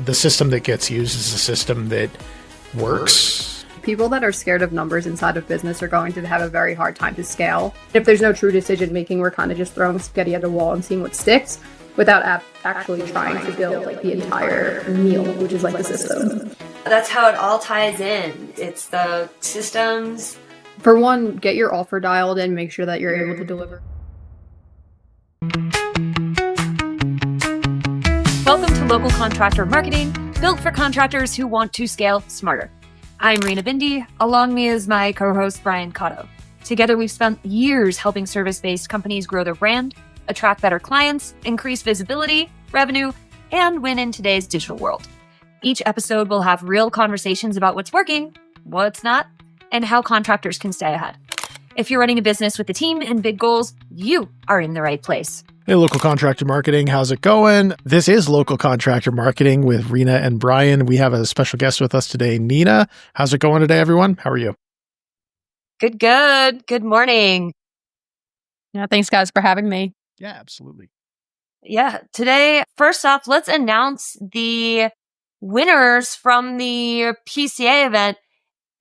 the system that gets used is a system that works. People that are scared of numbers inside of business are going to have a very hard time to scale. If there's no true decision making, we're kind of just throwing spaghetti at a wall and seeing what sticks without actually trying to build like the entire meal, which is like the system. That's how it all ties in. It's the systems. For one, get your offer dialed in, make sure that you're able to deliver. Welcome to Local Contractor Marketing, built for contractors who want to scale smarter. I'm Rina Bindi. Along me is my co-host, Brian Cotto. Together, we've spent years helping service-based companies grow their brand, attract better clients, increase visibility, revenue, and win in today's digital world. Each episode will have real conversations about what's working, what's not, and how contractors can stay ahead. If you're running a business with a team and big goals, you are in the right place. Hey, Local Contractor Marketing, how's it going? This is Local Contractor Marketing with Rina and Brian. We have a special guest with us today, Nina. How's it going today, everyone? How are you? Good. Good morning. Yeah, thanks guys for having me. Yeah, absolutely. Yeah, today, first off, let's announce the winners from the PCA event.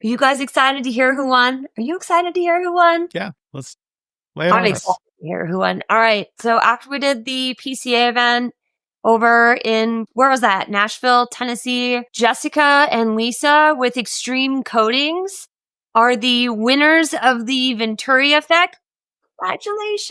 Are you guys excited to hear who won? Are you excited to hear who won? Yeah, let's lay it on us. I'm excited to hear who won. All right. So after we did the PCA event over in, where was that? Nashville, Tennessee, Jessica and Lisa with Extreme Coatings are the winners of the Venturi effect. Congratulations.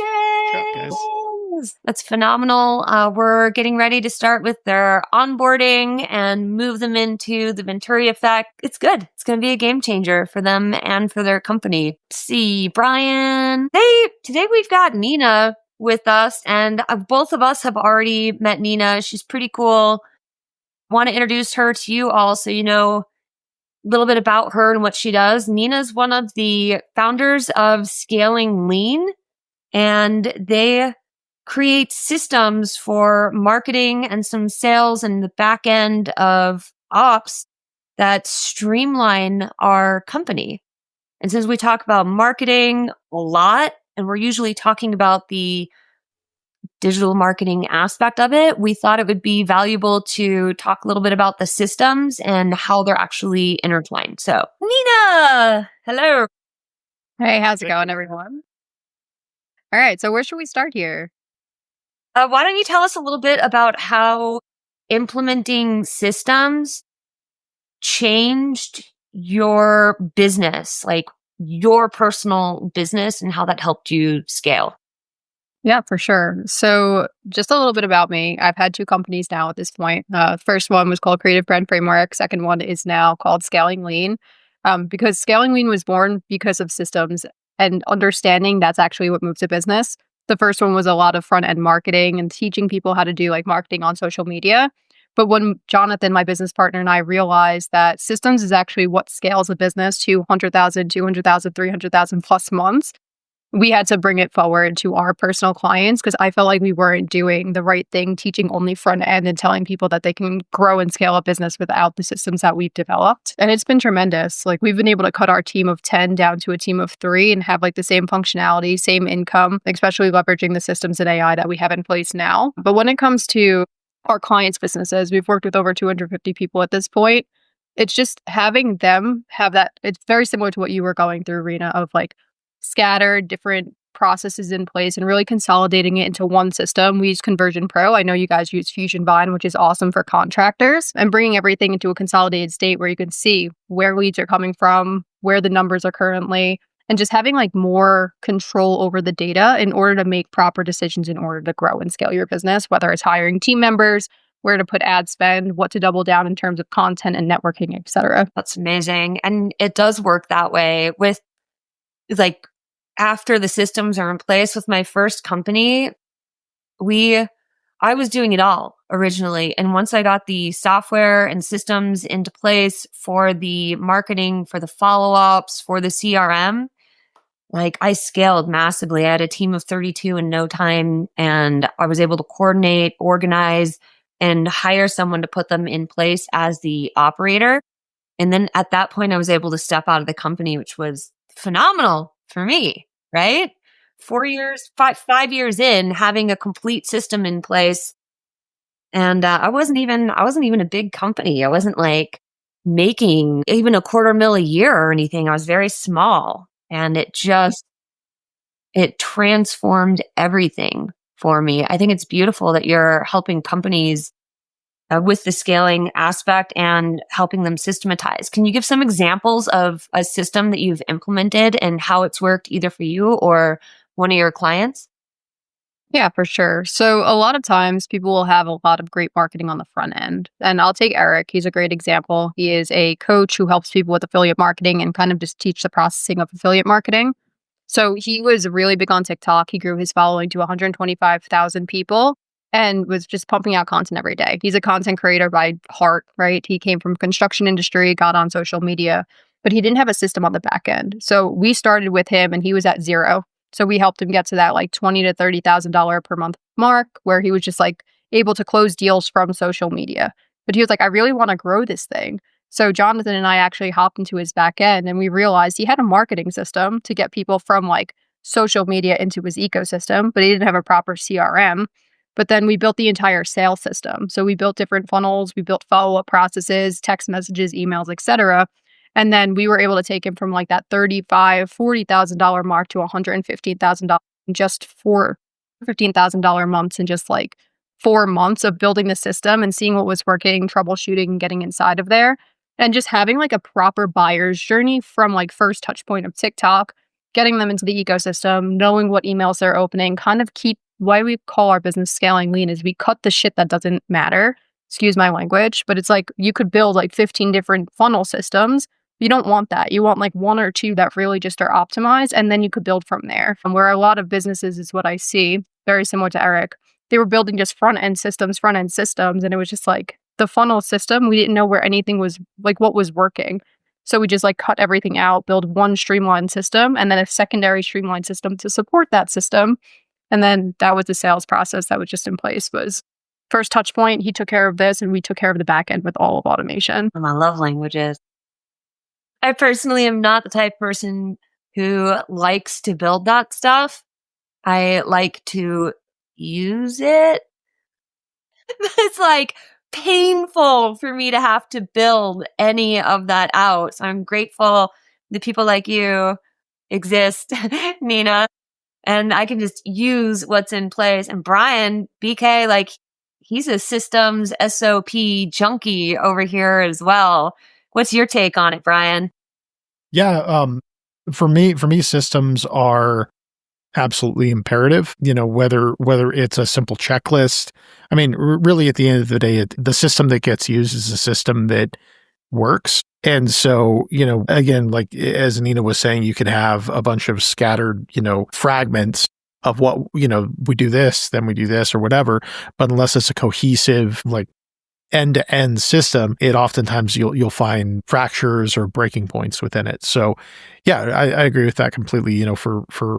Good job, guys. That's phenomenal. We're getting ready to start with their onboarding and move them into the Venturi effect. It's good. It's going to be a game changer for them and for their company. Let's see, Brian. Hey, today we've got Nina with us, and both of us have already met Nina. She's pretty cool. Want to introduce her to you all so you know a little bit about her and what she does. Nina's one of the founders of Scaling Lean, and they create systems for marketing and some sales and the back end of ops that streamline our company. And since we talk about marketing a lot, and we're usually talking about the digital marketing aspect of it, we thought it would be valuable to talk a little bit about the systems and how they're actually intertwined. So, Nina, hello. Hey, how's it going, everyone? All right, so where should we start here? Why don't you tell us a little bit about how implementing systems changed your business, like your personal business, and how that helped you scale? Yeah, for sure. So just a little bit about me. I've had two companies now at this point. First one was called Creative Brand Framework. Second one is now called Scaling Lean. Because Scaling Lean was born because of systems and understanding that's actually what moves a business. The first one was a lot of front end marketing and teaching people how to do like marketing on social media. But when Jonathan, my business partner, and I realized that systems is actually what scales a business to 100,000, 200,000, 300,000 plus months, we had to bring it forward to our personal clients because I felt like we weren't doing the right thing, teaching only front end and telling people that they can grow and scale a business without the systems that we've developed. And it's been tremendous. Like we've been able to cut our team of 10 down to a team of 3 and have like the same functionality, same income, especially leveraging the systems and AI that we have in place now. But when it comes to our clients' businesses, we've worked with over 250 people at this point. It's just having them have that. It's very similar to what you were going through, Rina, of like scattered different processes in place and really consolidating it into one system. We use Conversion Pro. I know you guys use Fusion Vine, which is awesome for contractors, and bringing everything into a consolidated state where you can see where leads are coming from, where the numbers are currently, and just having like more control over the data in order to make proper decisions in order to grow and scale your business, whether it's hiring team members, where to put ad spend, what to double down in terms of content and networking, et cetera. That's amazing. And it does work that way with like after the systems are in place. With my first company, I was doing it all originally. And once I got the software and systems into place for the marketing, for the follow-ups, for the CRM, like I scaled massively. I had a team of 32 in no time, and I was able to coordinate, organize, and hire someone to put them in place as the operator. And then at that point, I was able to step out of the company, which was phenomenal for me, right? 5 years in, having a complete system in place And I wasn't even a big company. I wasn't like making even $250,000 a year or anything. I was very small, and it transformed everything for me. I think it's beautiful that you're helping companies with the scaling aspect and helping them systematize. Can you give some examples of a system that you've implemented and how it's worked either for you or one of your clients? Yeah, for sure. So a lot of times people will have a lot of great marketing on the front end. And I'll take Eric. He's a great example. He is a coach who helps people with affiliate marketing and kind of just teach the processing of affiliate marketing. So he was really big on TikTok. He grew his following to 125,000 people and was just pumping out content every day. He's a content creator by heart, right? He came from construction industry, got on social media, but he didn't have a system on the back end. So we started with him and he was at zero. So we helped him get to that like $20,000 to $30,000 per month mark where he was just like able to close deals from social media. But he was like, I really want to grow this thing. So Jonathan and I actually hopped into his back end and we realized he had a marketing system to get people from like social media into his ecosystem, but he didn't have a proper CRM. But then we built the entire sales system. So we built different funnels, we built follow-up processes, text messages, emails, etc. And then we were able to take him from like that $35,000, $40,000 mark to $115,000 in just $15,000 months in just like 4 months of building the system and seeing what was working, troubleshooting, and getting inside of there. And just having like a proper buyer's journey from like first touch point of TikTok, getting them into the ecosystem, knowing what emails they're opening, kind of keep why we call our business scaling lean is we cut the shit that doesn't matter. Excuse my language, but it's like you could build like 15 different funnel systems. You don't want that. You want like one or two that really just are optimized, and then you could build from there. From where a lot of businesses is what I see, very similar to Eric. They were building just front end systems, and it was just like the funnel system. We didn't know where anything was like what was working. So we just like cut everything out, build one streamlined system, and then a secondary streamlined system to support that system. And then that was the sales process that was just in place was first touch point. He took care of this and we took care of the back end with all of automation. I love languages. I personally am not the type of person who likes to build that stuff. I like to use it. It's like painful for me to have to build any of that out. So I'm grateful that people like you exist, Nina, and I can just use what's in place. And Brian, BK, like he's a systems SOP junkie over here as well. What's your take on it, Brian? Yeah, for me, systems are absolutely imperative. Whether it's a simple checklist. I mean, really, at the end of the day, the system that gets used is a system that works. And so, again, like as Nina was saying, you could have a bunch of scattered, fragments of what, we do this, then we do this or whatever. But unless it's a cohesive, like end-to-end system, it oftentimes you'll find fractures or breaking points within it. So yeah, I agree with that completely. For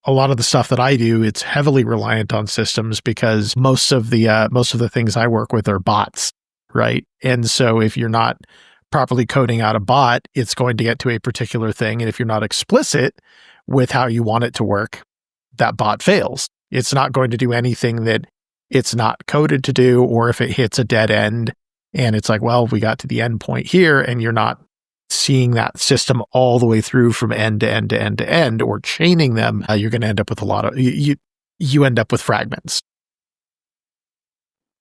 a lot of the stuff that I do, it's heavily reliant on systems because most of the things I work with are bots, right? And so if you're not properly coding out a bot, it's going to get to a particular thing. And if you're not explicit with how you want it to work, that bot fails. It's not going to do anything that it's not coded to do, or if it hits a dead end and it's like, well, we got to the end point here and you're not seeing that system all the way through from end to end to end to end or chaining them, you're going to end up with a lot of, you end up with fragments.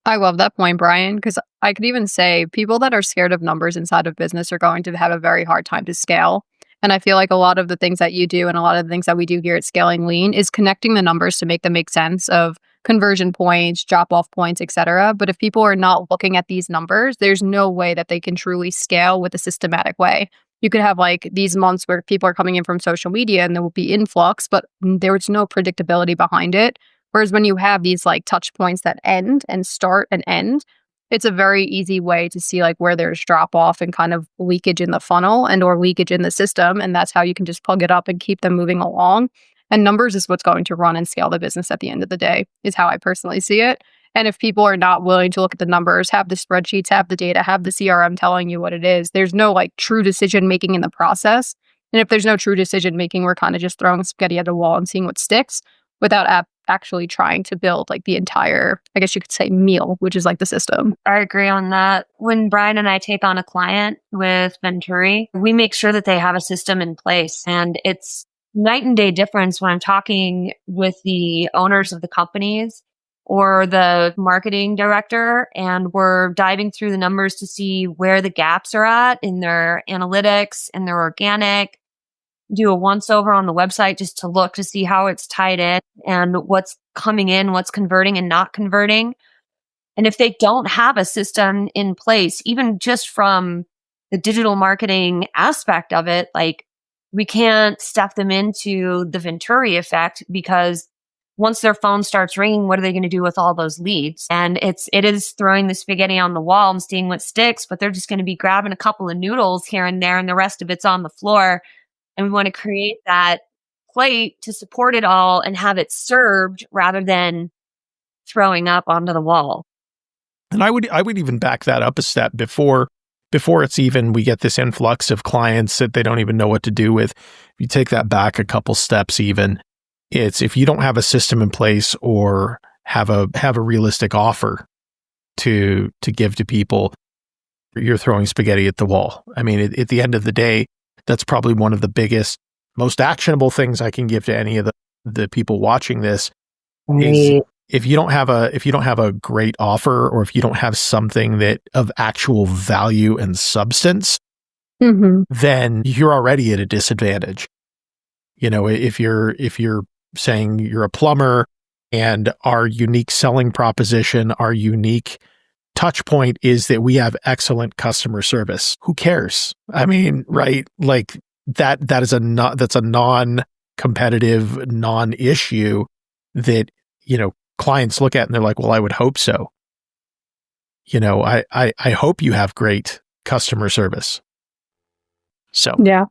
I love that point, Brian, because I could even say people that are scared of numbers inside of business are going to have a very hard time to scale. And I feel like a lot of the things that you do and a lot of the things that we do here at Scaling Lean is connecting the numbers to make them make sense of conversion points, drop-off points, etc. But if people are not looking at these numbers, there's no way that they can truly scale with a systematic way. You could have like these months where people are coming in from social media and there will be influx, but there's no predictability behind it. Whereas when you have these like touch points that end and start and end, it's a very easy way to see like where there's drop off and kind of leakage in the funnel and or leakage in the system. And that's how you can just plug it up and keep them moving along. And numbers is what's going to run and scale the business at the end of the day, is how I personally see it. And if people are not willing to look at the numbers, have the spreadsheets, have the data, have the CRM telling you what it is, there's no like true decision making in the process. And if there's no true decision making, we're kind of just throwing spaghetti at the wall and seeing what sticks without actually trying to build like the entire, I guess you could say, meal, which is like the system. I agree on that. When Brian and I take on a client with Venturi, we make sure that they have a system in place. And it's night and day difference when I'm talking with the owners of the companies or the marketing director, and we're diving through the numbers to see where the gaps are at in their analytics and their organic. Do a once over on the website just to look to see how it's tied in and what's coming in, what's converting and not converting. And if they don't have a system in place, even just from the digital marketing aspect of it, like we can't step them into the Venturi effect, because once their phone starts ringing, what are they going to do with all those leads? And it is throwing the spaghetti on the wall and seeing what sticks, but they're just going to be grabbing a couple of noodles here and there and the rest of it's on the floor. And we want to create that plate to support it all and have it served rather than throwing up onto the wall. And I would even back that up a step before it's even we get this influx of clients that they don't even know what to do with. If you take that back a couple steps, even it's if you don't have a system in place or have a realistic offer to give to people, you're throwing spaghetti at the wall. I mean, at the end of the day, that's probably one of the biggest, most actionable things I can give to any of the people watching this. Is if you don't have a great offer, or if you don't have something that of actual value and substance, then you're already at a disadvantage. You know, if you're saying you're a plumber and our unique selling proposition, our unique touch point is that we have excellent customer service. Who cares? I mean, right? Like that's a non-competitive, non-issue that, you know, clients look at and they're like, well, I would hope so. You know, I hope you have great customer service. So yeah.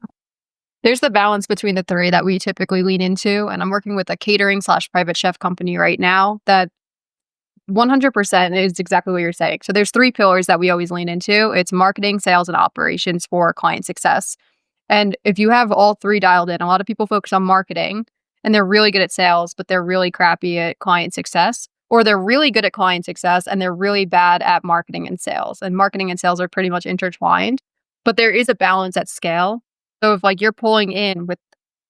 There's the balance between the three that we typically lean into. And I'm working with a catering/private chef company right now that 100% is exactly what you're saying. So there's three pillars that we always lean into. It's marketing, sales, and operations for client success. And if you have all three dialed in, a lot of people focus on marketing and they're really good at sales, but they're really crappy at client success. Or they're really good at client success and they're really bad at marketing and sales. And marketing and sales are pretty much intertwined. But there is a balance at scale. So if like you're pulling in with,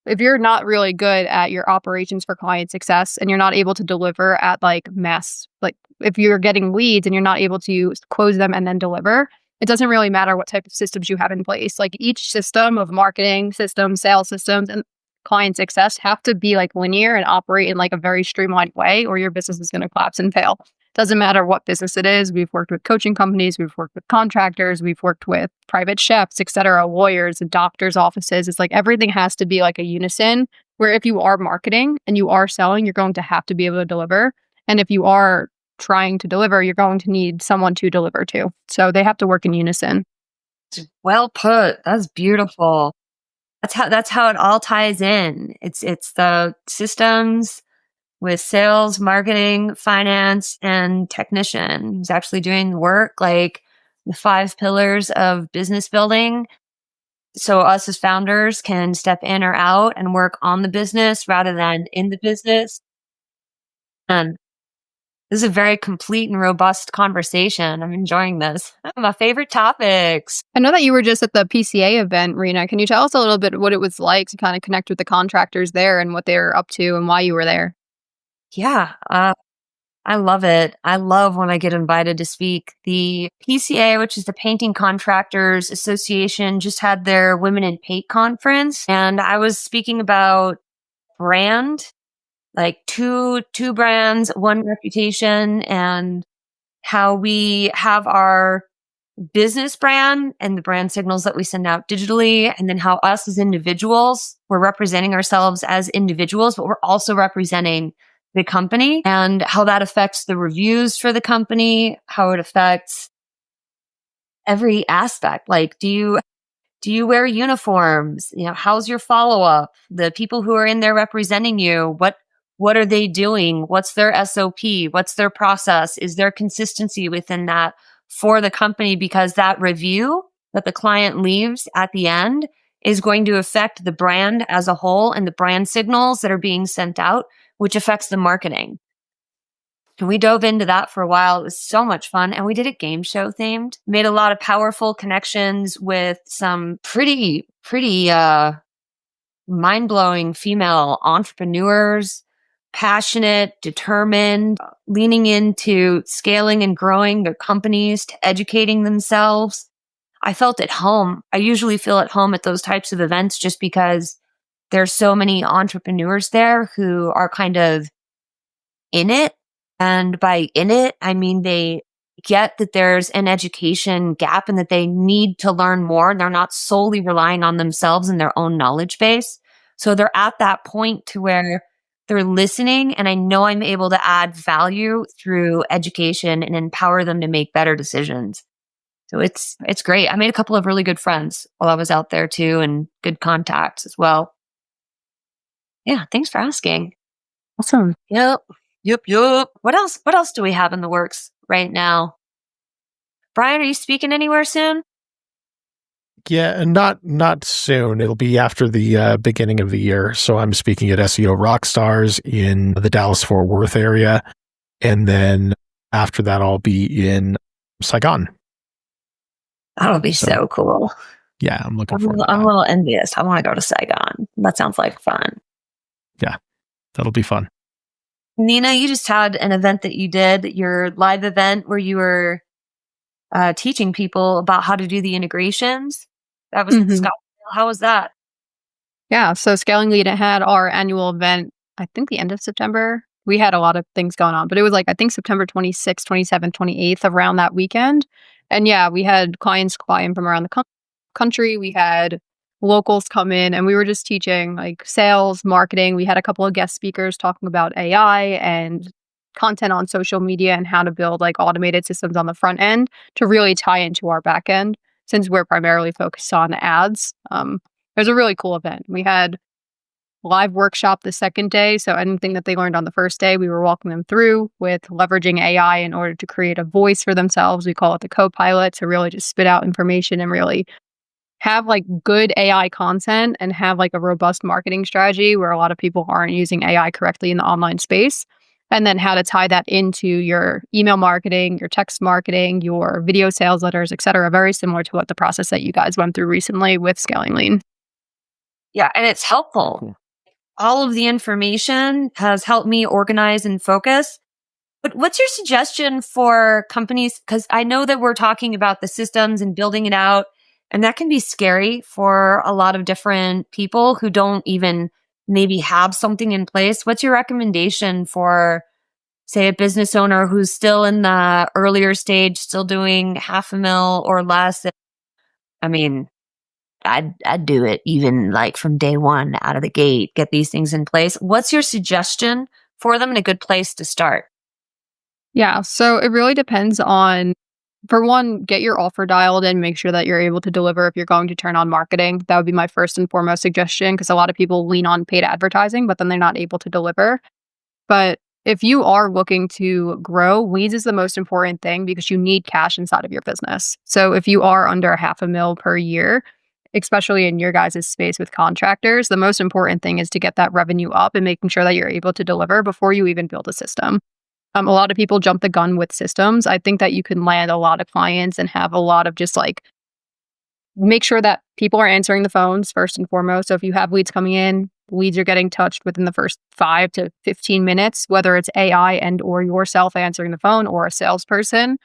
if you're not really good at your operations for client success and you're not able to deliver at like mass, like if you're getting leads and you're not able to close them and then deliver, it doesn't really matter what type of systems you have in place. Like each system of marketing systems, sales systems, and client success have to be like linear and operate in like a very streamlined way, or your business is going to collapse and fail. Doesn't matter what business it is. We've worked with coaching companies, we've worked with contractors, we've worked with private chefs, etc., lawyers, and doctors' offices. It's like everything has to be like a unison, where if you are marketing and you are selling, you're going to have to be able to deliver. And if you are trying to deliver, you're going to need someone to deliver to. So they have to work in unison. Well put. That's beautiful. That's how it all ties in. It's the systems with sales, marketing, finance, and technician who's actually doing the work, like the 5 pillars of business building. So us as founders can step in or out and work on the business rather than in the business. And this is a very complete and robust conversation. I'm enjoying this. My favorite topics. I know that you were just at the PCA event, Rina. Can you tell us a little bit what it was like to kind of connect with the contractors there and what they're up to and why you were there? Yeah, I love it. I love when I get invited to speak. The PCA, which is the Painting Contractors Association, just had their Women in Paint conference, and I was speaking about brand, like two brands, one reputation, and how we have our business brand and the brand signals that we send out digitally, and then how us as individuals, we're representing ourselves as individuals, but we're also representing the company, and how that affects the reviews for the company, how it affects every aspect. Like, do you wear uniforms? You know, how's your follow-up? The people who are in there representing you, what are they doing? What's their SOP? What's their process? Is there consistency within that for the company? Because that review that the client leaves at the end is going to affect the brand as a whole and the brand signals that are being sent out, which affects the marketing. And we dove into that for a while. It was so much fun. And we did it game show themed, made a lot of powerful connections with some pretty mind-blowing female entrepreneurs, passionate, determined, leaning into scaling and growing their companies, to educating themselves. I felt at home. I usually feel at home at those types of events just because there's so many entrepreneurs there who are kind of in it. And by in it, I mean they get that there's an education gap and that they need to learn more. And they're not solely relying on themselves and their own knowledge base. So they're at that point to where they're listening, and I know I'm able to add value through education and empower them to make better decisions. So it's great. I made a couple of really good friends while I was out there too, and good contacts as well. Yeah, thanks for asking. Awesome. Yep. What else do we have in the works right now? Brian, are you speaking anywhere soon? Yeah, not soon. It'll be after the beginning of the year. So I'm speaking at SEO Rockstars in the Dallas-Fort Worth area. And then after that, I'll be in Saigon. That'll be so cool. Yeah, I'm looking forward to that. I'm a little envious. I want to go to Saigon. That sounds like fun. Yeah, that'll be fun. Nina, you just had an event that you did, your live event where you were teaching people about how to do the integrations. That was in Scottsdale. How was that? Yeah, so Scaling Lead had our annual event, I think the end of September. We had a lot of things going on, but it was like, I think September 26th, 27th, 28th, around that weekend. And yeah, we had clients flying from around the country. We had locals come in, and we were just teaching like sales, marketing. We had a couple of guest speakers talking about AI and content on social media and how to build like automated systems on the front end to really tie into our back end, since we're primarily focused on ads. It was a really cool event. We had live workshop the second day. So anything that they learned on the first day, we were walking them through with leveraging AI in order to create a voice for themselves. We call it the co-pilot, to really just spit out information and really have like good AI content and have like a robust marketing strategy where a lot of people aren't using AI correctly in the online space. And then how to tie that into your email marketing, your text marketing, your video sales letters, et cetera. Very similar to what the process that you guys went through recently with Scaling Lean. Yeah, and it's helpful. All of the information has helped me organize and focus. But what's your suggestion for companies? Because I know that we're talking about the systems and building it out, and that can be scary for a lot of different people who don't even maybe have something in place. What's your recommendation for, say, a business owner who's still in the earlier stage, still doing $500,000 or less? I mean, I'd do it even like from day one out of the gate, get these things in place. What's your suggestion for them and a good place to start? Yeah, so it really depends on, for one, get your offer dialed in, make sure that you're able to deliver if you're going to turn on marketing. That would be my first and foremost suggestion, because a lot of people lean on paid advertising, but then they're not able to deliver. But if you are looking to grow, leads is the most important thing because you need cash inside of your business. So if you are under $500,000 per year, especially in your guys' space with contractors, the most important thing is to get that revenue up and making sure that you're able to deliver before you even build a system. A lot of people jump the gun with systems. I think that you can land a lot of clients and have a lot of just like, make sure that people are answering the phones first and foremost. So if you have leads coming in, leads are getting touched within the first 5 to 15 minutes, whether it's AI and or yourself answering the phone or a salesperson.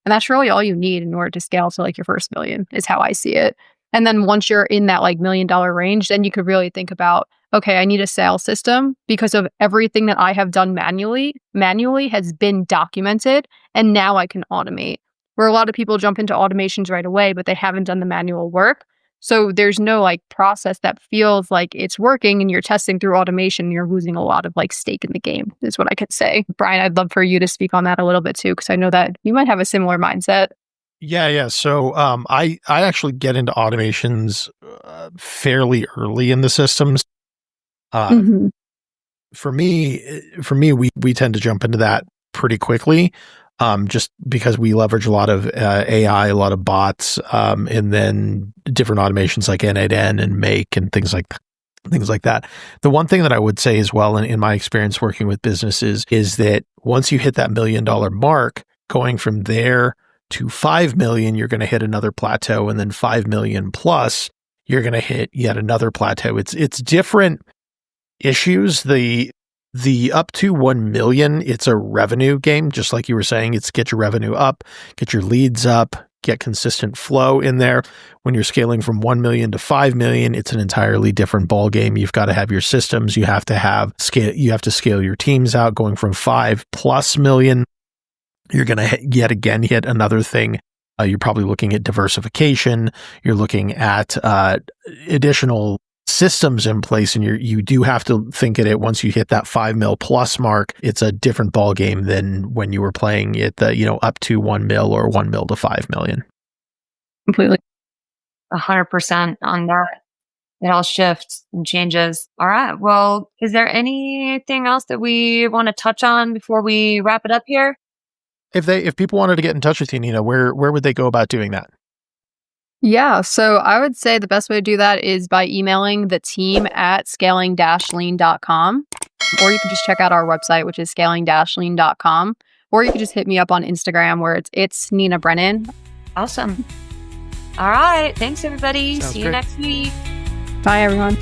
And that's really all you need in order to scale to like your first million, is how I see it. And then once you're in that like $1 million range, then you could really think about, okay, I need a sales system because of everything that I have done manually has been documented, and now I can automate. Where a lot of people jump into automations right away, but they haven't done the manual work. So there's no like process that feels like it's working, and you're testing through automation. You're losing a lot of like stake in the game, is what I could say. Brian, I'd love for you to speak on that a little bit too, because I know that you might have a similar mindset. Yeah. So I actually get into automations fairly early in the systems. For me, we tend to jump into that pretty quickly, just because we leverage a lot of AI, a lot of bots, and then different automations like N8N and Make and things like things like that. The one thing that I would say as well, in my experience working with businesses, is that once you hit that $1 million mark, going from there to 5 million, you're going to hit another plateau, and then 5 million plus, you're going to hit yet another plateau. It's different issues. The up to 1 million, it's a revenue game, just like you were saying. It's get your revenue up, get your leads up, get consistent flow in there. When you're scaling from 1 million to 5 million, it's an entirely different ball game. You've got to have your systems. You have to scale your teams out. Going from 5+ million, you're going to yet again hit another thing. You're probably looking at diversification. You're looking at additional systems in place, and you do have to think at it. Once you hit that 5 mil plus mark, it's a different ball game than when you were playing at the up to 1 mil or 1 mil to 5 million. Completely. 100% on that. It all shifts and changes. All right. Well, is there anything else that we want to touch on before we wrap it up here? If people wanted to get in touch with you, Nina, where would they go about doing that? Yeah, so I would say the best way to do that is by emailing the team at scaling-lean.com, or you can just check out our website, which is scaling-lean.com, or you can just hit me up on Instagram where it's Nina Brennan. Awesome. All right. Thanks, everybody. Sounds See you great. next week. Bye, everyone.